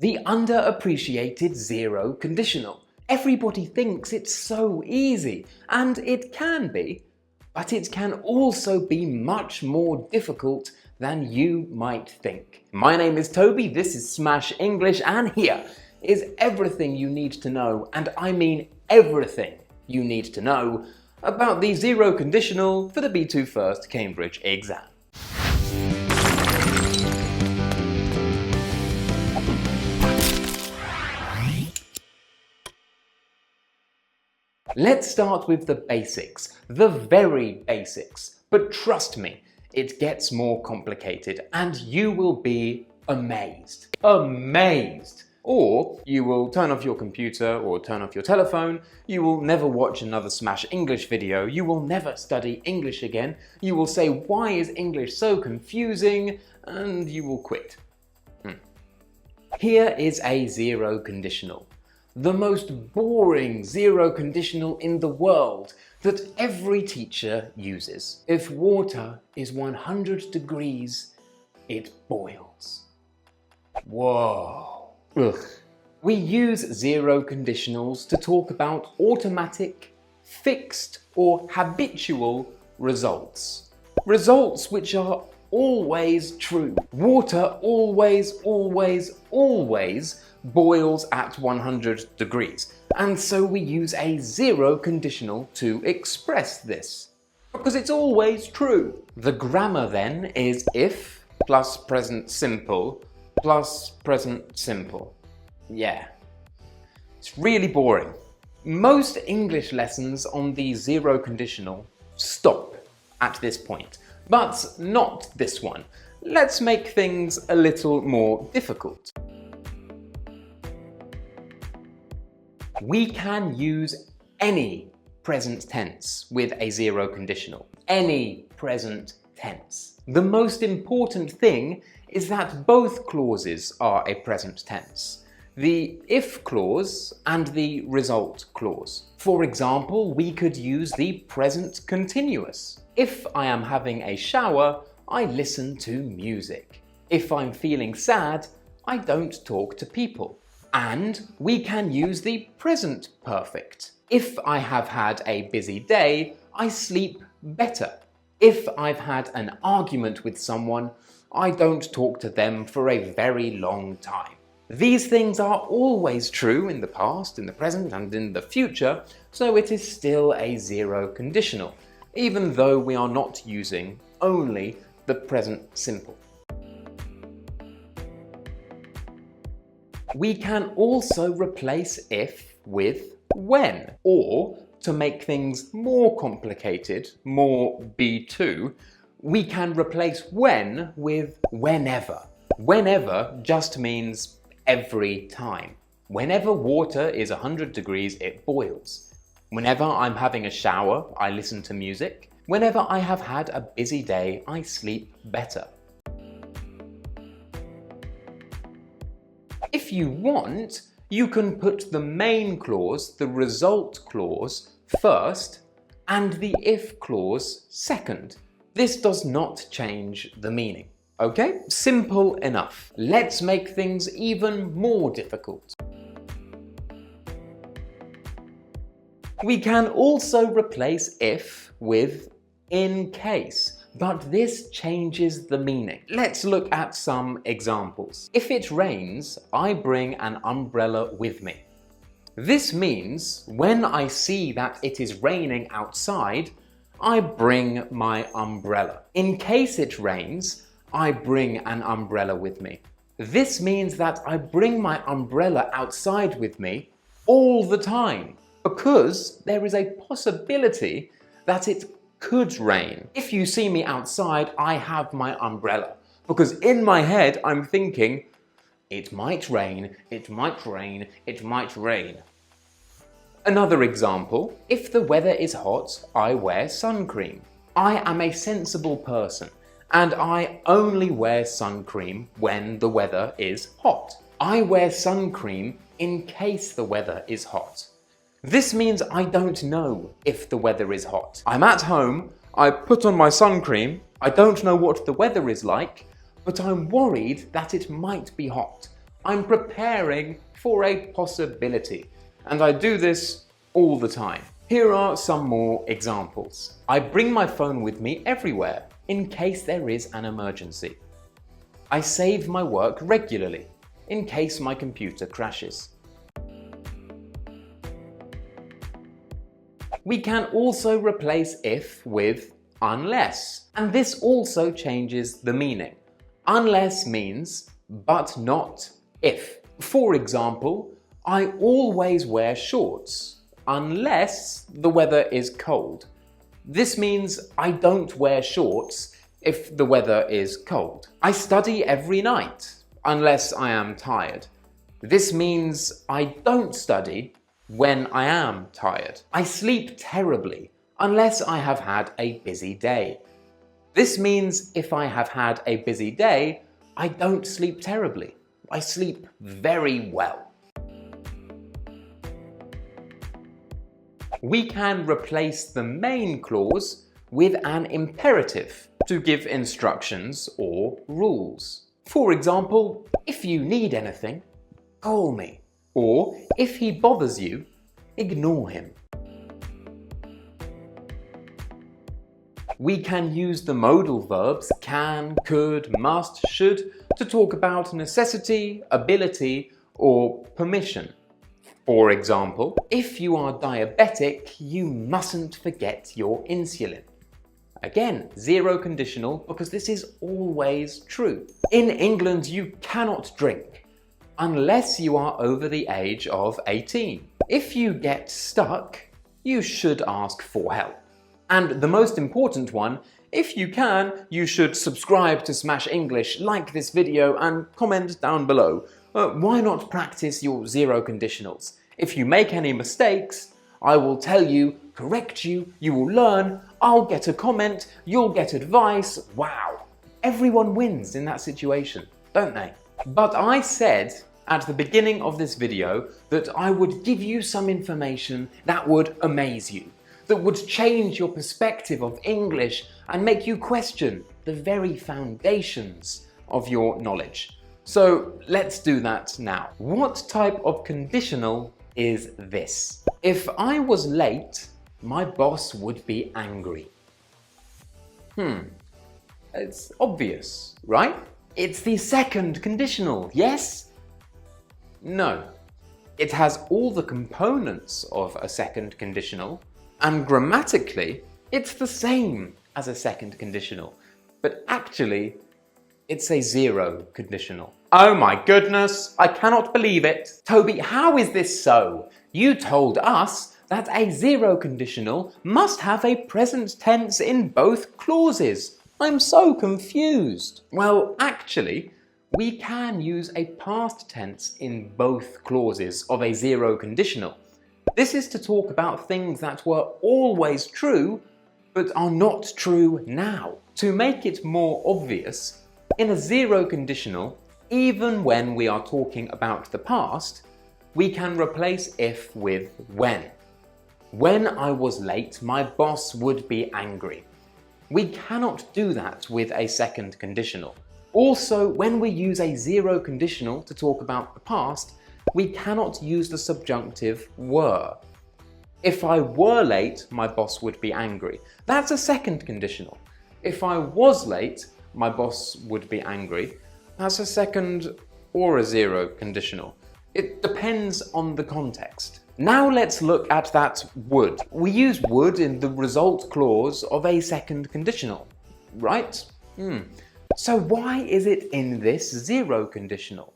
The underappreciated zero conditional. Everybody thinks it's so easy, and it can be, but it can also be much more difficult than you might think. My name is Toby, this is Smash English, and here is everything you need to know, and I mean everything you need to know about the zero conditional for the B2 First Cambridge exam. Let's start with the basics, the very basics, but trust me, it gets more complicated and you will be amazed. Amazed! Or you will turn off your computer or turn off your telephone, you will never watch another Smash English video, you will never study English again, you will say, why is English so confusing? And you will quit. Here is a zero conditional. The most boring zero conditional in the world that every teacher uses. If water is 100 degrees, it boils. Whoa. Ugh. We use zero conditionals to talk about automatic, fixed or habitual results. Results which are always true. Water always boils at 100 degrees. And so we use a zero conditional to express this. Because it's always true. The grammar then is if plus present simple plus present simple. Yeah. It's really boring. Most English lessons on the zero conditional stop at this point. But not this one. Let's make things a little more difficult. We can use any present tense with a zero conditional. Any present tense. The most important thing is that both clauses are a present tense. The if clause and the result clause. For example, we could use the present continuous. If I am having a shower, I listen to music. If I'm feeling sad, I don't talk to people. And we can use the present perfect. If I have had a busy day, I sleep better. If I've had an argument with someone, I don't talk to them for a very long time. These things are always true in the past, in the present, and in the future, so it is still a zero conditional, even though we are not using only the present simple. We can also replace if with when, or to make things more complicated, more B2, we can replace when with whenever. Whenever just means every time. Whenever water is 100 degrees, it boils. Whenever I'm having a shower, I listen to music. Whenever I have had a busy day, I sleep better. If you want, you can put the main clause, the result clause, first and the if clause second. This does not change the meaning. Okay? Simple enough. Let's make things even more difficult. We can also replace if with in case, but this changes the meaning. Let's look at some examples. If it rains, I bring an umbrella with me. This means when I see that it is raining outside, I bring my umbrella. In case it rains, I bring an umbrella with me. This means that I bring my umbrella outside with me all the time because there is a possibility that it could rain. If you see me outside, I have my umbrella because in my head I'm thinking, it might rain, it might rain, it might rain. Another example, if the weather is hot, I wear sun cream. I am a sensible person and I only wear sun cream when the weather is hot. I wear sun cream in case the weather is hot. This means I don't know if the weather is hot. I'm at home, I put on my sun cream, I don't know what the weather is like, but I'm worried that it might be hot. I'm preparing for a possibility, and I do this all the time. Here are some more examples. I bring my phone with me everywhere in case there is an emergency. I save my work regularly in case my computer crashes. We can also replace if with unless, and this also changes the meaning. Unless means but not if. For example, I always wear shorts unless the weather is cold. This means I don't wear shorts if the weather is cold. I study every night unless I am tired. This means I don't study when I am tired. I sleep terribly unless I have had a busy day. This means if I have had a busy day, I don't sleep terribly. I sleep very well. We can replace the main clause with an imperative to give instructions or rules. For example, if you need anything, call me. Or if he bothers you, ignore him. We can use the modal verbs can, could, must, should to talk about necessity, ability, or permission. For example, if you are diabetic, you mustn't forget your insulin. Again, zero conditional because this is always true. In England, you cannot drink unless you are over the age of 18. If you get stuck, you should ask for help. And the most important one, if you can, you should subscribe to Smash English, like this video and comment down below. Why not practice your zero conditionals? If you make any mistakes, I will tell you, correct you, you will learn, I'll get a comment, you'll get advice. Wow! Everyone wins in that situation, don't they? But I said at the beginning of this video that I would give you some information that would amaze you, that would change your perspective of English and make you question the very foundations of your knowledge. So let's do that now. What type of conditional is this? If I was late, my boss would be angry. It's obvious, right? It's the second conditional, yes? No. It has all the components of a second conditional, and grammatically, it's the same as a second conditional, but actually, it's a zero conditional. Oh my goodness, I cannot believe it. Toby, how is this so? You told us that a zero conditional must have a present tense in both clauses. I'm so confused. Well, actually, we can use a past tense in both clauses of a zero conditional. This is to talk about things that were always true, but are not true now. To make it more obvious, in a zero conditional, even when we are talking about the past, we can replace if with when. When I was late, my boss would be angry. We cannot do that with a second conditional. Also, when we use a zero conditional to talk about the past, we cannot use the subjunctive were. If I were late, my boss would be angry. That's a second conditional. If I was late, my boss would be angry. That's a second or a zero conditional. It depends on the context. Now let's look at that would. We use would in the result clause of a second conditional, right? So why is it in this zero conditional?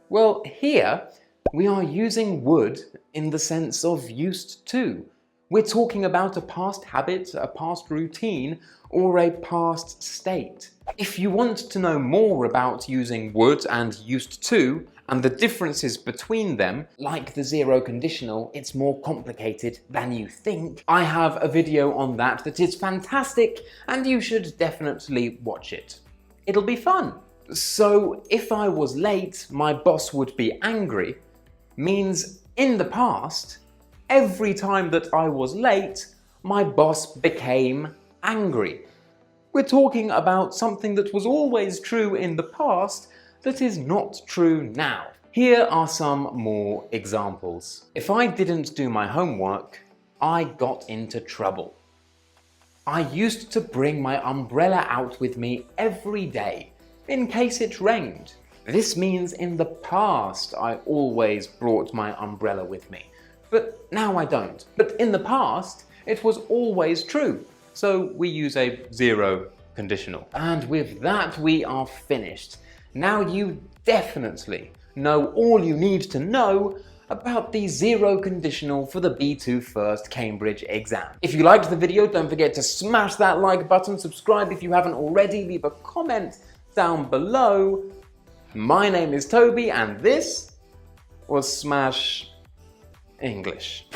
Well, here we are using would in the sense of used to. We're talking about a past habit, a past routine, or a past state. If you want to know more about using would and used to, and the differences between them, like the zero conditional, it's more complicated than you think. I have a video on that is fantastic, and you should definitely watch it. It'll be fun. So, if I was late, my boss would be angry, means in the past, every time that I was late, my boss became angry. We're talking about something that was always true in the past, that is not true now. Here are some more examples. If I didn't do my homework, I got into trouble. I used to bring my umbrella out with me every day in case it rained. This means in the past I always brought my umbrella with me, but now I don't. But in the past, it was always true, so we use a zero conditional. And with that, we are finished. Now you definitely know all you need to know about the zero conditional for the B2 First Cambridge exam. If you liked the video, don't forget to smash that like button, subscribe if you haven't already, leave a comment down below. My name is Toby and this was Smash English.